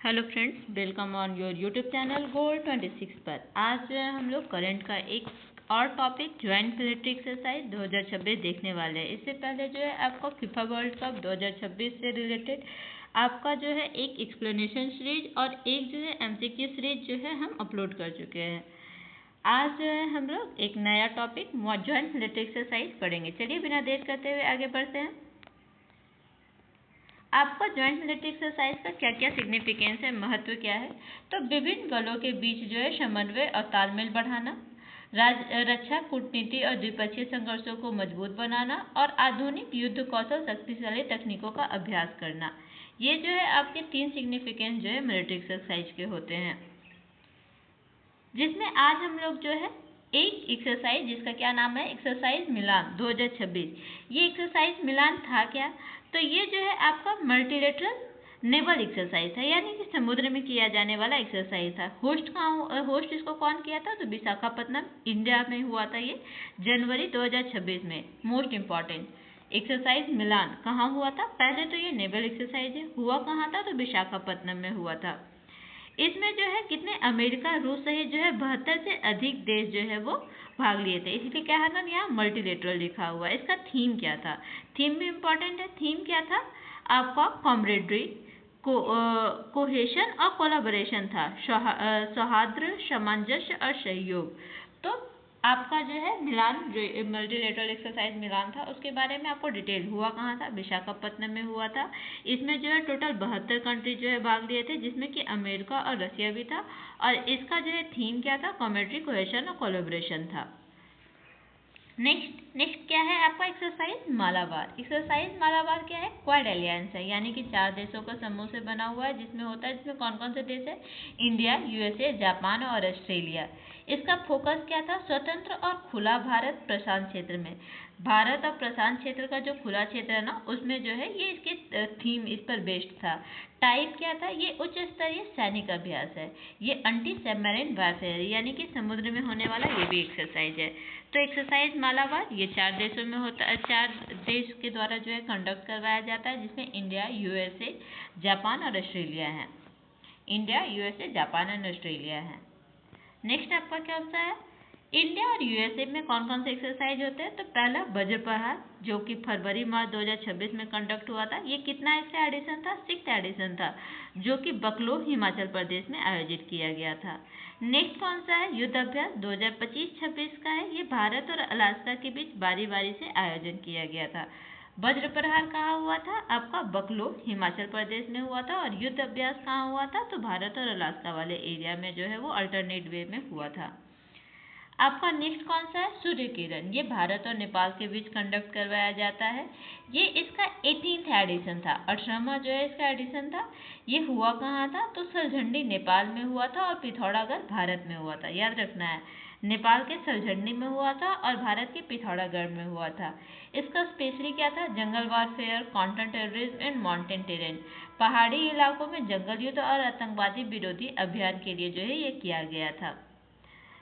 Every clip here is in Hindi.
Hello friends, welcome on your YouTube channel goal 26 पर। आज जो है हम लोग करंट का एक और टॉपिक ज्वाइंट मिलिट्री एक्सरसाइज 2026 देखने वाले हैं। इससे पहले जो है आपको फीफा वर्ल्ड कप 2026 से रिलेटेड आपका जो है एक एक्सप्लेनेशन सीरीज और एक जो है एमसीक्यू सीरीज जो है हम अपलोड कर चुके हैं। आज जो है हम लोग एक नया टॉपिक ज्वाइंट मिलिट्री एक्सरसाइज पढ़ेंगे। चलिए बिना देर करते हुए आगे बढ़ते हैं। आपका ज्वाइंट मिलिट्री एक्सरसाइज का क्या क्या सिग्निफिकेंस है, महत्व क्या है? तो विभिन्न बलों के बीच जो है समन्वय और तालमेल बढ़ाना, रक्षा, कूटनीति और द्विपक्षीय संघर्षों को मजबूत बनाना और आधुनिक युद्ध कौशल शक्तिशाली तकनीकों का अभ्यास करना। ये जो है आपके 3 सिग्निफिकेंस जो है मिलिट्री एक्सरसाइज के होते हैं, जिसमें आज हम लोग जो है एक एक्सरसाइज जिसका क्या नाम है एक्सरसाइज मिलान 2026। ये एक्सरसाइज मिलान था क्या? तो ये जो है आपका मल्टीलेटरल नेवल एक्सरसाइज था, यानी कि समुद्र में किया जाने वाला एक्सरसाइज था। होस्ट इसको कौन किया था? तो विशाखापत्तनम इंडिया में हुआ था ये जनवरी 2026 में। मोस्ट इम्पॉर्टेंट एक्सरसाइज मिलान कहाँ हुआ था? पहले तो ये नेवल एक्सरसाइज है, हुआ कहाँ था? तो विशाखापत्तनम में हुआ था। इसमें जो है कितने अमेरिका, रूस सहित जो है 72 से अधिक देश जो है वो भाग लिए थे, इसलिए क्या है ना यहाँ मल्टीलेटरल लिखा हुआ है। इसका थीम क्या था? थीम भी इम्पोर्टेंट है। थीम क्या था आपका? कॉमरेडरी, कोहेशन और कोलाबोरेशन था, सौहार्द, सामंजस्य और सहयोग। तो आपका जो है मिलान, जो मल्टीलेटरल एक्सरसाइज मिलान था, उसके बारे में आपको डिटेल हुआ कहाँ था? विशाखापत्तनम में हुआ था। इसमें जो है टोटल 72 कंट्री जो है भाग लिए थे, जिसमें कि अमेरिका और रसिया भी था। और इसका जो है थीम क्या था? कॉमरेडरी, कोहेशन और कोलैबोरेशन था। नेक्स्ट क्या है आपका? एक्सरसाइज मालाबार। एक्सरसाइज मालाबार क्या है? क्वाड अलायंस है, यानी कि 4 देशों का समूह से बना हुआ है। जिसमें होता है, जिसमें कौन कौन से देश है? इंडिया, यूएसए, जापान और ऑस्ट्रेलिया। इसका फोकस क्या था? स्वतंत्र और खुला भारत प्रशांत क्षेत्र में। भारत और प्रशांत क्षेत्र का जो खुला क्षेत्र है ना, उसमें जो है ये इसके थीम इस पर बेस्ड था। टाइप क्या था? ये उच्च स्तरीय सैनिक अभ्यास है। ये एंटी सबमरीन वारफेयर, यानी कि समुद्र में होने वाला ये भी एक्सरसाइज है। तो एक्सरसाइज मालाबार ये 4 देशों में होता है, 4 देश के द्वारा जो है कंडक्ट करवाया जाता है, जिसमें इंडिया, यूएसए, जापान और ऑस्ट्रेलिया है। इंडिया, यूएसए, जापान और ऑस्ट्रेलिया है। नेक्स्ट आपका क्या होता है? इंडिया और यूएसए में कौन कौन से एक्सरसाइज होते हैं? तो पहला वज्र प्रहार, जो कि फरवरी मार्च 2026 में कंडक्ट हुआ था। ये कितना इसका एडिशन था? 6th एडिशन था, जो कि बकलो, हिमाचल प्रदेश में आयोजित किया गया था। नेक्स्ट कौन सा है? युद्ध अभ्यास 2025-26 का है। ये भारत और अलास्का के बीच बारी बारी से आयोजन किया गया था। वज्र प्रहार कहाँ हुआ था? आपका बकलो, हिमाचल प्रदेश में हुआ था। और युद्ध अभ्यास कहाँ हुआ था? तो भारत और अलास्का वाले एरिया में जो है वो अल्टरनेट वे में हुआ था। आपका नेक्स्ट कौन सा है? सूर्य किरण। ये भारत और नेपाल के बीच कंडक्ट करवाया जाता है। ये इसका 18th एडिशन था, 18वां जो है इसका एडिशन था। ये हुआ कहाँ था? तो सलझंडी नेपाल में हुआ था और पिथौरागढ़ भारत में हुआ था। याद रखना है, नेपाल के सलझंडी में हुआ था और भारत के पिथौरागढ़ में हुआ था। इसका स्पेशली क्या था? Jungle warfare, counter terrorism and mountain terrain. पहाड़ी इलाकों में जंगल युद्ध और आतंकवादी विरोधी अभियान के लिए जो है ये किया गया था।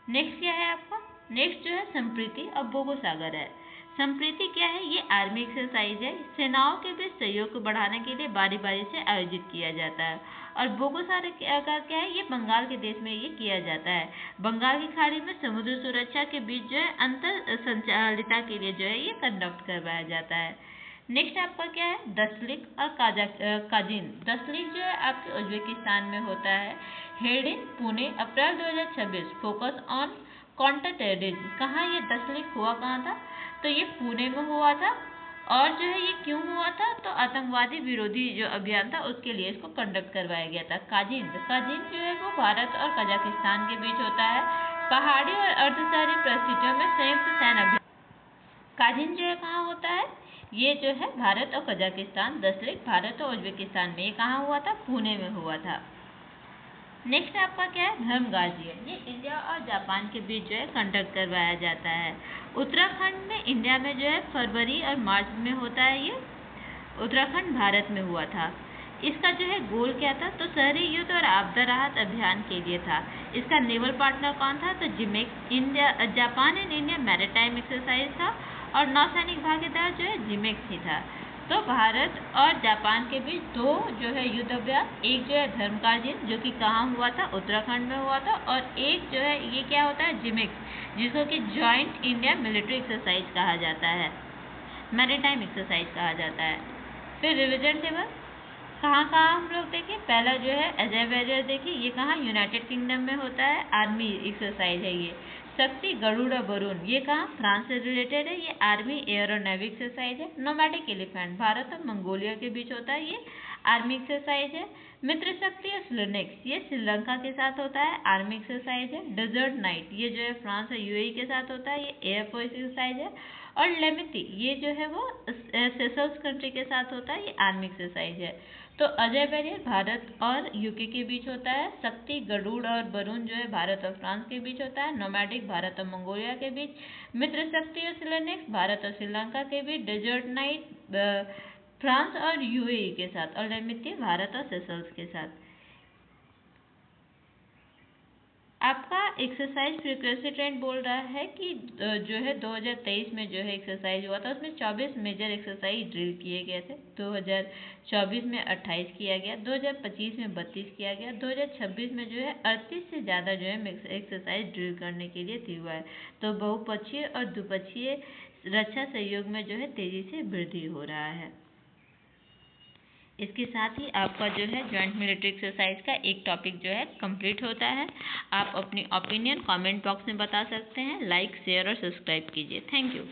नेक्स्ट क्या है आपका? नेक्स्ट जो है संप्रीति और बोगो सागर है। संप्रीति क्या है? ये आर्मी एक्सरसाइज है, सेनाओं के बीच सहयोग को बढ़ाने के लिए बारी बारी से आयोजित किया जाता है। और बोगो सागर क्या है? ये बंगाल के देश में ये किया जाता है। बंगाल की खाड़ी में समुद्र सुरक्षा के बीच जो है अंतर संचालिता के लिए जो है ये कंडक्ट करवाया जाता है। नेक्स्ट आपका क्या है? दसलिक और काजिन। दसलिक जो है आपके उज्बेकिस्तान में होता है। Held in Pune, April 2026। Focus on counter terrorism. कहाँ ये दसलिक हुआ कहाँ था? तो ये पुणे में हुआ था। और जो है ये क्यों हुआ था? तो आतंकवादी विरोधी जो अभियान था उसके लिए इसको कंडक्ट करवाया गया था। काजिन जो है वो भारत और कजाकिस्तान के बीच होता है। पहाड़ी और अर्धशहरी परिस्थितियों में संयुक्त सैन्य अभियान। काजिन जो है कहाँ होता है? ये जो है भारत और कजाकिस्तान। दसलिक भारत और उज्बेकिस्तान में। ये कहाँ हुआ था? पुणे में हुआ था। नेक्स्ट आपका क्या है? धर्म गार्जियन। ये इंडिया और जापान के बीच जो है कंडक्ट करवाया जाता है। उत्तराखंड में, इंडिया में जो है फरवरी और मार्च में होता है ये। उत्तराखंड भारत में हुआ था। इसका जो है गोल क्या था? तो शहरी युद्ध और आपदा राहत अभियान के लिए था। इसका नेवल पार्टनर कौन था? तो JIMEX. India, Japan and India maritime exercise था। और नौसैनिक भागीदार जो है जिमेक्स ही था। तो भारत और जापान के बीच दो जो है युद्ध अभ्यास, एक जो है धर्मकाल युद्ध जो कि कहाँ हुआ था, उत्तराखंड में हुआ था, और एक जो है ये क्या होता है, जिमिक्स, जिसको कि जॉइंट इंडिया मिलिट्री एक्सरसाइज कहा जाता है, मैरीटाइम एक्सरसाइज कहा जाता है। फिर रिविजन टेबल कहाँ कहाँ हम लोग देखें, पहला जो है अजय बैरियर देखिए, ये कहाँ यूनाइटेड किंगडम में होता है, आर्मी एक्सरसाइज है ये। शक्ति गरुड़ वरुण, ये कहाँ, फ्रांस से रिलेटेड है, ये आर्मी एयर और नेवी एक्सरसाइज है। नोमैटिक एलिफेंट भारत और मंगोलिया के बीच होता है, ये आर्मी एक्सरसाइज है। मित्र शक्ति और स्लोनेक्स, ये श्रीलंका के साथ होता है, आर्मी एक्सरसाइज है। डेजर्ट नाइट, ये जो है फ्रांस और यूएई के साथ होता है, ये एयरफोर्स एक्सरसाइज है। और लेमिती, ये जो है वो सेशल्स कंट्री के साथ होता है, ये आर्मी एक्सरसाइज है। तो अजय बैरियर भारत और यूके के बीच होता है। शक्ति गरुड़ और वरुण जो है भारत और फ्रांस के बीच होता है। नोमैटिक भारत और मंगोलिया के बीच। मित्र शक्ति और सिलेनिक्स भारत और श्रीलंका के बीच। डेजर्ट नाइट फ्रांस और यूएई के साथ। और लेमिती भारत और सेशल्स के साथ। आपका एक्सरसाइज फ्रीक्वेंसी ट्रेंड बोल रहा है कि जो है 2023 में जो है एक्सरसाइज हुआ था, उसमें 24 मेजर एक्सरसाइज ड्रिल किए गए थे। 2024 में 28 किया गया, 2025 में 32 किया गया, 2026 में जो है 38 से ज़्यादा जो है एक्सरसाइज ड्रिल करने के लिए हुआ है। तो बहुपक्षीय और द्विपक्षीय रक्षा सहयोग में जो है तेजी से वृद्धि हो रहा है। इसके साथ ही आपका जो है जॉइंट मिलिट्री एक्सरसाइज का एक टॉपिक जो है कंप्लीट होता है। आप अपनी ओपिनियन कमेंट बॉक्स में बता सकते हैं। लाइक, शेयर और सब्सक्राइब कीजिए। Thank you.